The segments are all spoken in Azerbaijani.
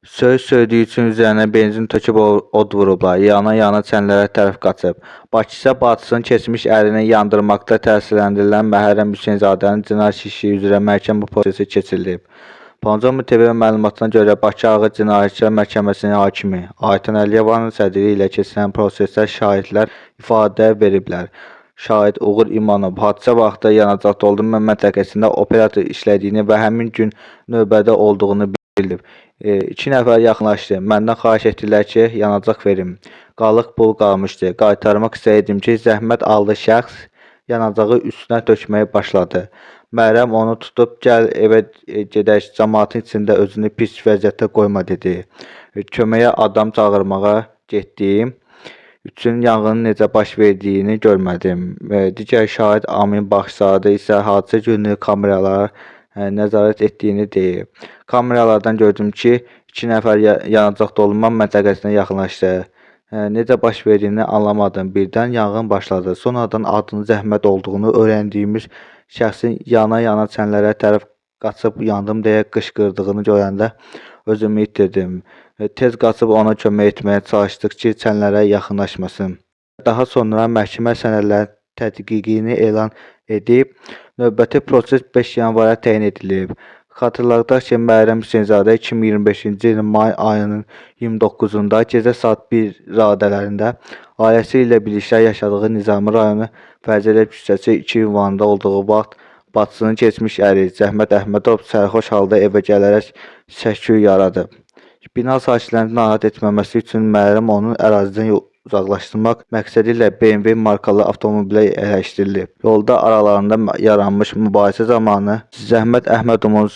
Söz söydüyü üçün üzərinə benzin töküb od vurublar, yana-yana çənlərə tərəf qaçıb. Bakı isə bacısının keçmiş ərini yandırmaqda təqsirləndirilən Məhərrəm Hüseynzadənin cinayət işi üzrə məhkəmə prosesi keçirilib. Panjom TV məlumatına görə Bakı Ağır Cinayətlər Məhkəməsinin hakimi Aytən Əliyevanın sədrliyi ilə keçirilən prosesdə şahidlər ifadə veriblər. Şahid Uğur İmanov hadisə vaxtı yanacaq doldurma məntəqəsində operator işlədiyini və həmin gün növbədə olduğunu bildirib. 2 nəfər yaxınlaşdı. Məndən xahiş etdilər ki, yanacaq verim. Qalıq pul qalmışdı. Qaytarmaq istəyirdim ki, zəhmət aldı şəxs yanacağı üstünə tökməyə başladı. Məhərrəm onu tutub, gəl evə gedək, cəmaatın içində özünü pis vəziyyətdə qoyma dedi. Köməyə adam çağırmağa getdiyim üçün yanğının necə baş verdiyini görmədim. Digər şahid Amin Baxşazadə isə hadisə günü kameralara nəzarət etdiyini deyib. Kameralardan gördüm ki, 2 nəfər yanacaq doldurma məntəqəsinə yaxınlaşdı. Necə baş verdiyini anlamadım. Birdən yanğın başladı. Sonradan adının zəhmət olduğunu öyrəndiyimiz şəxsin yana-yana çənlərə tərəf qaçıb yandım deyə qışqırdığını görəndə özümü itirdim. Tez qaçıb ona kömək etməyə çalışdıq ki, çənlərə yaxınlaşmasın. Daha sonra məhkəmə sənədlərinin tədqiqini elan edib, növbəti proses 5 yanvara təyin edilib. Xatırladaq ki, Məhərrəm Hüseynzadə 2025-ci ilin may ayının 29-da gecə saat 1 radələrində ailəsi ilə birlikdə yaşadığı Nizami rayonu Fəzəliyev küçəsi 2 ünvanında olduğu vaxt bacısının keçmiş əri Zəhmət Əhmədov sərxoş halda evə gələrək səs-küy yaradıb. Bina sakinlərinin narahat etməməsi üçün Məhərrəm onun ərazidən uzaqlaşdırmaq məqsədi ilə BMW markalı avtomobilə əyləşdirilib. Yolda aralarında yaranmış mübahisə zamanı Zəhmət Əhmədovun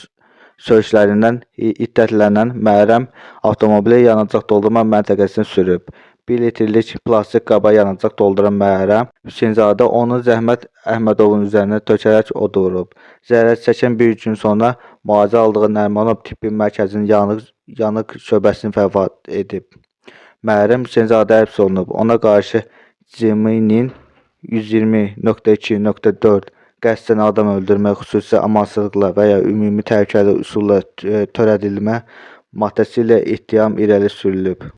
sürüşlərindən iddətlənən Məhərrəm avtomobili yanacaq doldurma məntəqəsinə sürüb. 1 litrlik plastik qaba yanacaq dolduran Məhərrəm Hüseynzadə onu Zəhmət Əhmədovun üzərinə tökərək od vurub. Zərər çəkən bir gün sonra müalicə aldığı Nərimanov Tibbi Mərkəzinin yanıq şöbəsini vəfat edib. Məhərrəm Hüseynzadə həbs olunub. Ona qarşı cəminin 120.2.4 qəsdən adam öldürmə, xüsusi amansızlıqla və ya ümumi təhlükəli üsulla törədilmə maddəsi ilə ittiham irəli sürülüb.